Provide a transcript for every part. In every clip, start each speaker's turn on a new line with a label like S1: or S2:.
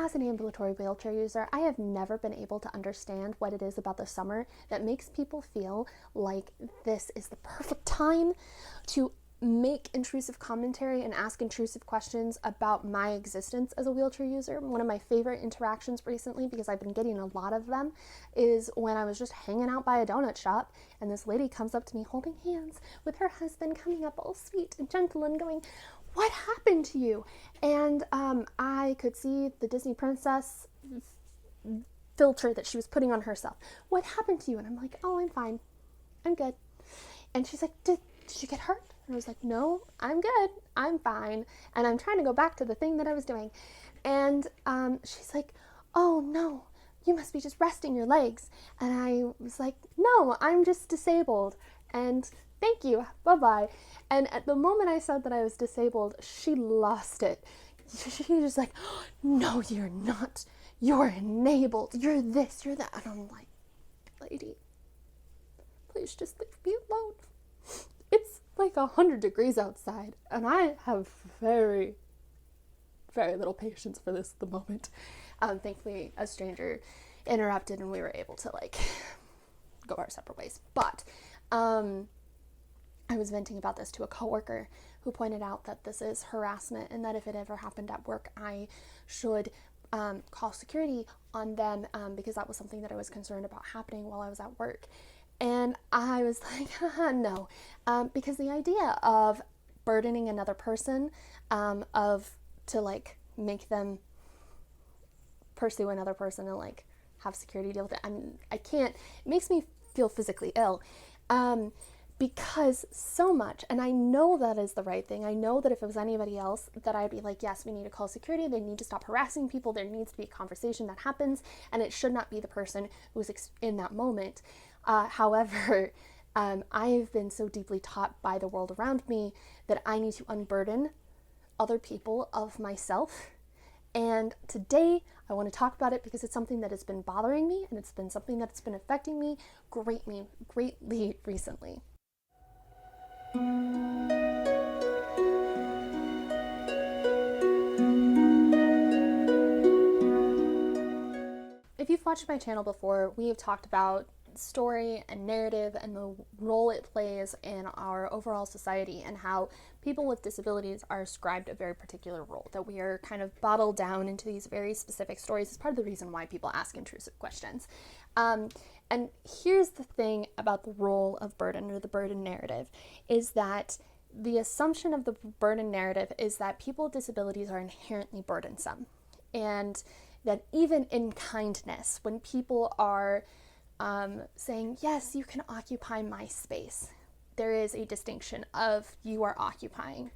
S1: as an ambulatory wheelchair user, I have never been able to understand what it is about the summer that makes people feel like this is the perfect time to make intrusive commentary and ask intrusive questions about my existence as a wheelchair user. One of my favorite interactions recently, because I've been getting a lot of them, is when I was just hanging out by a donut shop and this lady comes up to me holding hands with her husband, coming up all sweet and gentle and going, "What happened to you?" And I could see the Disney princess filter that she was putting on herself. "What happened to you?" And I'm like, "Oh, I'm fine. I'm good." And she's like, Did you get hurt?" And I was like, "No, I'm good. I'm fine." And I'm trying to go back to the thing that I was doing. And she's like, "Oh, no, you must be just resting your legs." And I was like, "No, I'm just disabled. And thank you. Bye-bye." And at the moment I said that I was disabled, she lost it. She was like, "No, you're not. You're enabled. You're this, you're that." And I'm like, "Lady, please just leave me alone. It's like 100 degrees outside, and I have very, very little patience for this at the moment." Thankfully, a stranger interrupted, and we were able to go our separate ways. But I was venting about this to a coworker who pointed out that this is harassment, and that if it ever happened at work, I should call security on them, because that was something that I was concerned about happening while I was at work. And I was like, no, because the idea of burdening another person, to make them pursue another person and have security deal with it, I can't. It makes me feel physically ill, because so much, and I know that is the right thing. I know that if it was anybody else, that I'd be like, yes, we need to call security. They need to stop harassing people. There needs to be a conversation that happens, and it should not be the person who's in that moment. However, I've been so deeply taught by the world around me that I need to unburden other people of myself. And today I want to talk about it because it's something that has been bothering me, and it's been something that's been affecting me greatly recently. If you've watched my channel before, we have talked about story and narrative and the role it plays in our overall society, and how people with disabilities are ascribed a very particular role, that we are kind of bottled down into these very specific stories. It's part of the reason why people ask intrusive questions. And here's the thing about the role of burden, or the burden narrative, is that the assumption of the burden narrative is that people with disabilities are inherently burdensome, and that even in kindness, when people are saying, yes, you can occupy my space, there is a distinction of you are occupying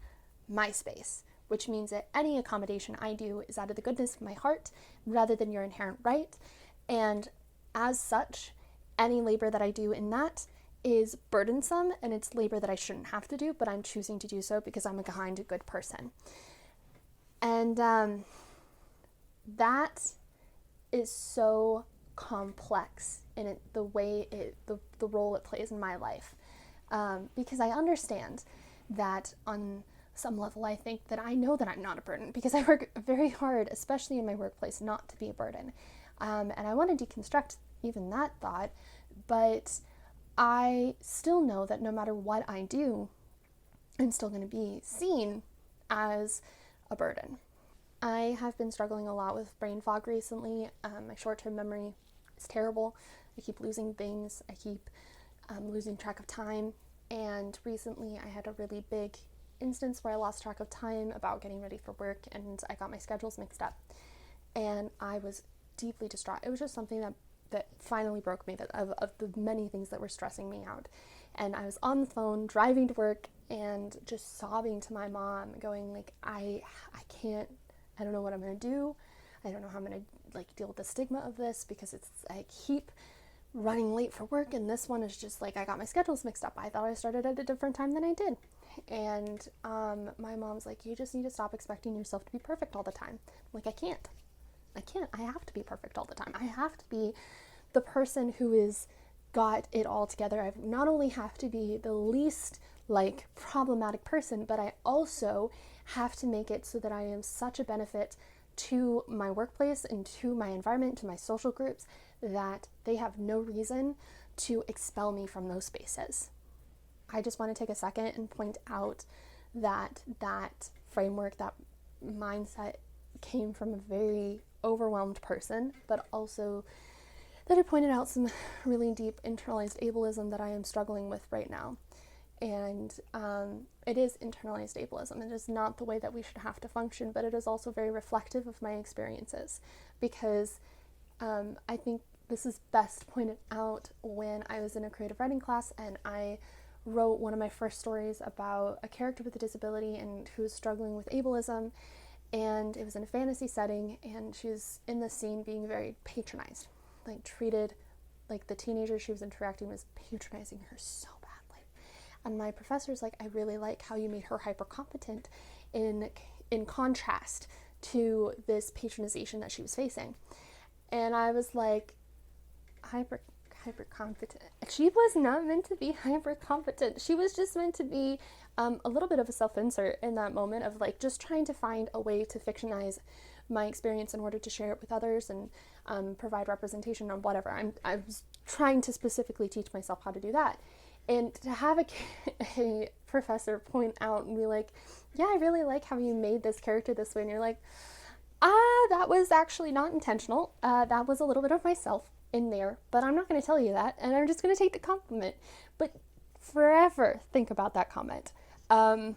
S1: my space, which means that any accommodation I do is out of the goodness of my heart rather than your inherent right. And as such, any labor that I do in that is burdensome, and it's labor that I shouldn't have to do, but I'm choosing to do so because I'm a kind, good person. And that is so complex in the way the role it plays in my life, because I understand that on some level I think that I know that I'm not a burden, because I work very hard, especially in my workplace, not to be a burden, and I want to deconstruct even that thought, but I still know that no matter what I do, I'm still going to be seen as a burden. I have been struggling a lot with brain fog recently. My short-term memory is terrible. I keep losing things. I keep losing track of time. And recently I had a really big instance where I lost track of time about getting ready for work, and I got my schedules mixed up. And I was deeply distraught. It was just something that finally broke me, of the many things that were stressing me out. And I was on the phone driving to work and just sobbing to my mom, going I can't, I don't know what I'm going to do. I don't know how I'm going to deal with the stigma of this, because I keep running late for work, and this one is just I got my schedules mixed up. I thought I started at a different time than I did. And my mom's like, you just need to stop expecting yourself to be perfect all the time. I'm like, I can't. I have to be perfect all the time. I have to be the person who is got it all together. I not only have to be the least problematic person, but I also have to make it so that I am such a benefit to my workplace and to my environment, to my social groups, that they have no reason to expel me from those spaces. I just want to take a second and point out that that framework, that mindset came from a very overwhelmed person, but also that it pointed out some really deep internalized ableism that I am struggling with right now. And it is internalized ableism. It is not the way that we should have to function, but it is also very reflective of my experiences, because I think this is best pointed out when I was in a creative writing class and I wrote one of my first stories about a character with a disability and who was struggling with ableism, and it was in a fantasy setting, and she was in the scene being very patronized, like treated like the teenager she was interacting with was patronizing her so badly. And my professor's like, I really like how you made her hyper competent in contrast to this patronization that she was facing. And I was like, hyper competent. She was not meant to be hyper competent. She was just meant to be a little bit of a self-insert in that moment of like just trying to find a way to fictionize my experience in order to share it with others and provide representation on whatever. I was trying to specifically teach myself how to do that. And to have a professor point out and be like, yeah, I really like how you made this character this way. And you're like, that was actually not intentional. That was a little bit of myself in there, but I'm not going to tell you that, and I'm just going to take the compliment. But forever think about that comment. And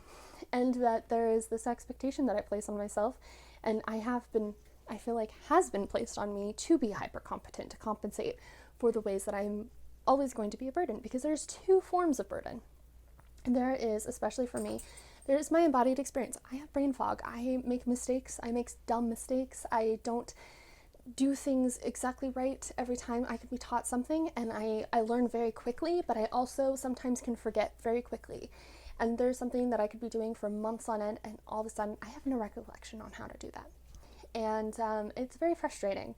S1: that there is this expectation that I place on myself, and I feel like has been placed on me to be hyper competent, to compensate for the ways that I'm always going to be a burden, because there's two forms of burden. And there is, especially for me, there's my embodied experience. I have brain fog. I make mistakes. I make dumb mistakes. I don't do things exactly right every time. I could be taught something and I learn very quickly, but I also sometimes can forget very quickly. And there's something that I could be doing for months on end, and all of a sudden I have no recollection on how to do that. And it's very frustrating.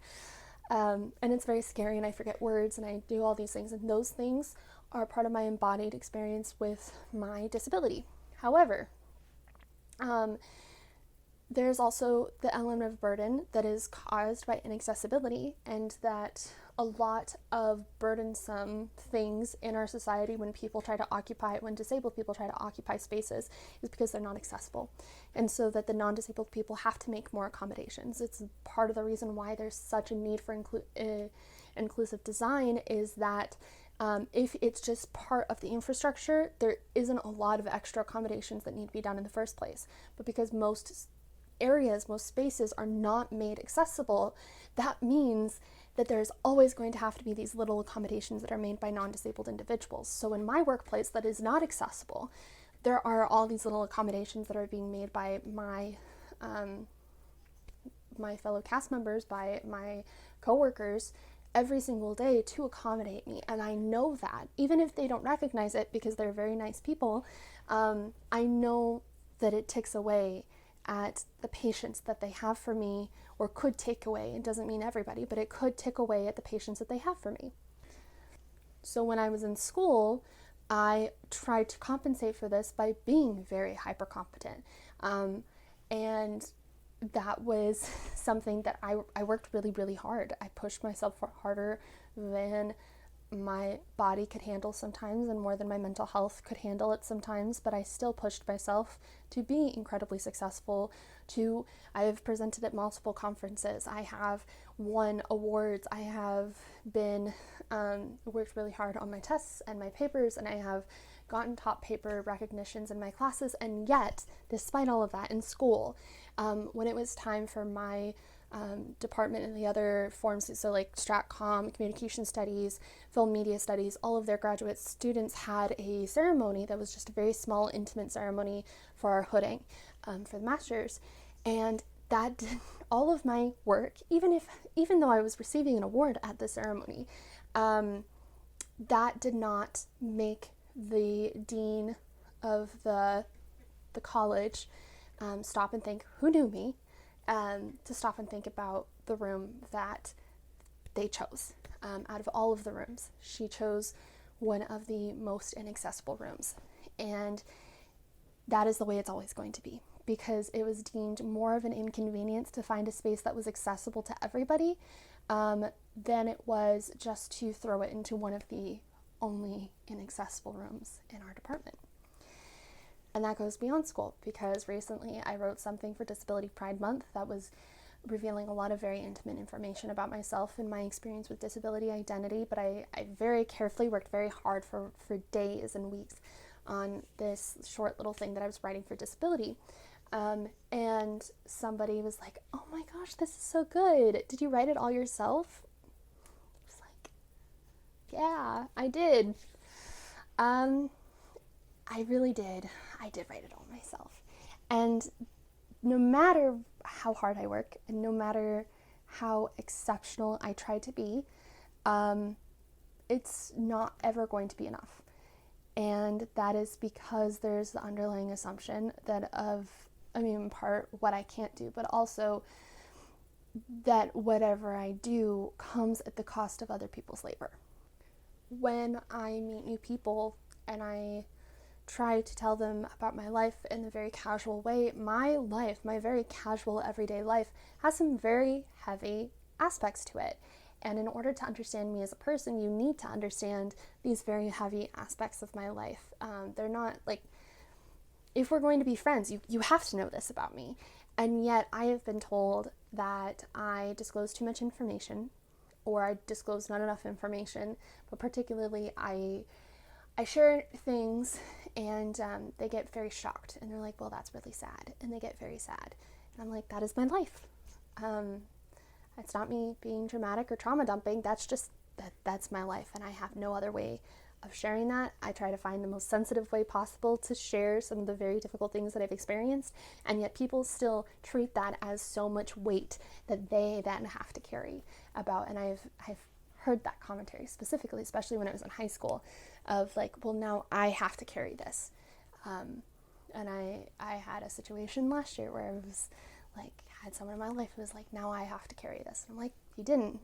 S1: And it's very scary, and I forget words and I do all these things, and those things are part of my embodied experience with my disability. However, there's also the element of burden that is caused by inaccessibility, and that a lot of burdensome things in our society when disabled people try to occupy spaces is because they're not accessible. And so that the non-disabled people have to make more accommodations. It's part of the reason why there's such a need for inclusive design, is that if it's just part of the infrastructure, there isn't a lot of extra accommodations that need to be done in the first place. But because most spaces are not made accessible, that means that there's always going to have to be these little accommodations that are made by non-disabled individuals. So in my workplace that is not accessible, there are all these little accommodations that are being made by my fellow cast members, by my coworkers, every single day to accommodate me. And I know that, even if they don't recognize it because they're very nice people, I know that it ticks away at the patience that they have for me, or could take away. It doesn't mean everybody, but it could tick away at the patience that they have for me. So when I was in school, I tried to compensate for this by being very hyper competent. And that was something that I worked really, really hard. I pushed myself harder than my body could handle sometimes, and more than my mental health could handle it sometimes, but I still pushed myself to be incredibly successful. I have presented at multiple conferences. I have won awards. I have been worked really hard on my tests and my papers, and I have gotten top paper recognitions in my classes. And yet, despite all of that, in school, when it was time for my department and the other forms, so like Stratcom, Communication Studies, Film Media Studies, all of their graduate students had a ceremony that was just a very small, intimate ceremony for our hooding for the masters. And that did all of my work, even though I was receiving an award at the ceremony, that did not make the dean of the college stop and think, who knew me, to stop and think about the room that they chose. Out of all of the rooms, she chose one of the most inaccessible rooms. And that is the way it's always going to be, because it was deemed more of an inconvenience to find a space that was accessible to everybody than it was just to throw it into one of the only inaccessible rooms in our department. And that goes beyond school, because recently I wrote something for Disability Pride Month that was revealing a lot of very intimate information about myself and my experience with disability identity, but I very carefully worked very hard for days and weeks on this short little thing that I was writing for disability. And somebody was like, "Oh my gosh, this is so good. Did you write it all yourself?" I was like, "Yeah, I did. I really did. I did write it all myself." And no matter how hard I work and no matter how exceptional I try to be, it's not ever going to be enough. And that is because there's the underlying assumption that in part, what I can't do, but also that whatever I do comes at the cost of other people's labor. When I meet new people and I try to tell them about my life in a very casual way, my very casual everyday life has some very heavy aspects to it. And in order to understand me as a person, you need to understand these very heavy aspects of my life. They're not like, if we're going to be friends, you have to know this about me. And yet I have been told that I disclose too much information, or I disclose not enough information, but particularly I share things and they get very shocked and they're like, "Well, that's really sad." And they get very sad. And I'm like, that is my life. It's not me being dramatic or trauma dumping. That's just, that's my life. And I have no other way of sharing that. I try to find the most sensitive way possible to share some of the very difficult things that I've experienced. And yet people still treat that as so much weight that they then have to carry about. And I've heard that commentary specifically, especially when I was in high school, of like, well, now I have to carry this. And I had a situation last year where I was like, had someone in my life who was like, now I have to carry this. And I'm like, you didn't.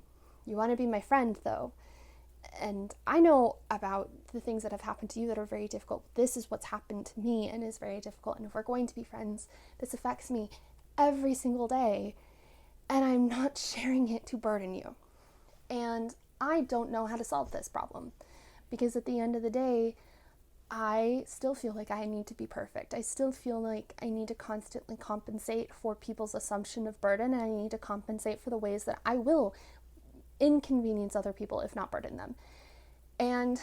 S1: You want to be my friend though. And I know about the things that have happened to you that are very difficult. This is what's happened to me and is very difficult. And if we're going to be friends, this affects me every single day. And I'm not sharing it to burden you. And I don't know how to solve this problem, because at the end of the day, I still feel like I need to be perfect. I still feel like I need to constantly compensate for people's assumption of burden, and I need to compensate for the ways that I will inconvenience other people, if not burden them. And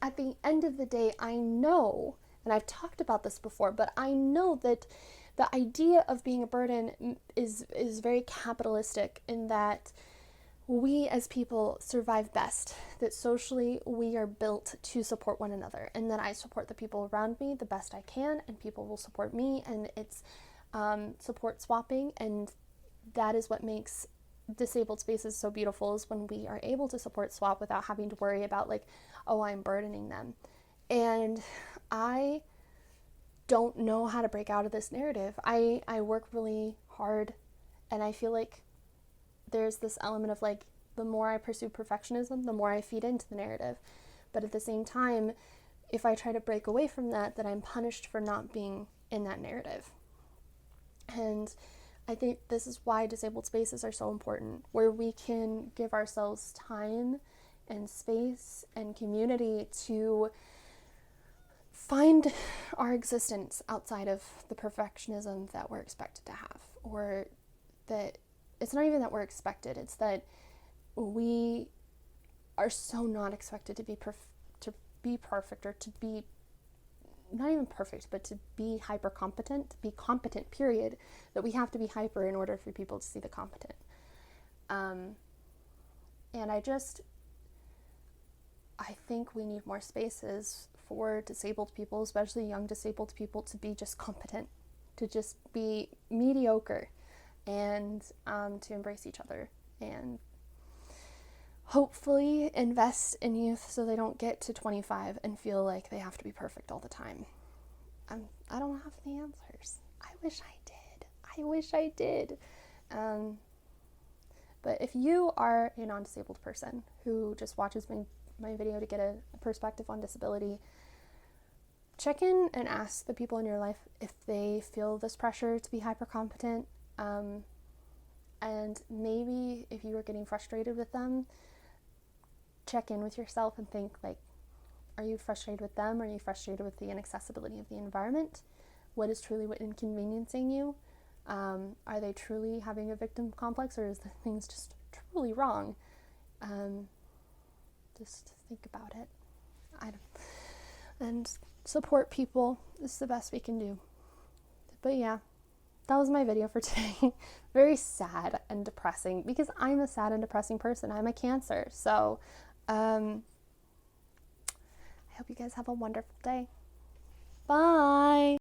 S1: at the end of the day, I know, and I've talked about this before, but I know that the idea of being a burden is very capitalistic, in that we as people survive best, that socially we are built to support one another, and that I support the people around me the best I can, and people will support me, and it's support swapping. And that is what makes disabled spaces so beautiful, is when we are able to support swap without having to worry about like, oh, I'm burdening them. And I don't know how to break out of this narrative. I work really hard, and I feel like there's this element of like, the more I pursue perfectionism, the more I feed into the narrative. But at the same time, if I try to break away from that, then I'm punished for not being in that narrative. And I think this is why disabled spaces are so important, where we can give ourselves time and space and community to find our existence outside of the perfectionism that we're expected to have, or that it's not even that we're expected, it's that we are so not expected to be perfect, or to be not even perfect, but to be hyper competent, to be competent, period, that we have to be hyper in order for people to see the competent. And I think we need more spaces for disabled people, especially young disabled people, to be just competent, to just be mediocre, and to embrace each other, and hopefully invest in youth so they don't get to 25 and feel like they have to be perfect all the time. I don't have the answers. I wish I did. But if you are a non-disabled person who just watches my video to get a perspective on disability, check in and ask the people in your life if they feel this pressure to be hyper competent. And maybe if you are getting frustrated with them, check in with yourself and think, like, are you frustrated with them? Are you frustrated with the inaccessibility of the environment? What is truly inconveniencing you? Are they truly having a victim complex, or is the things just truly wrong? Just think about it. And support people is the best we can do. But yeah, that was my video for today. Very sad and depressing, because I'm a sad and depressing person. I'm a Cancer. So I hope you guys have a wonderful day. Bye.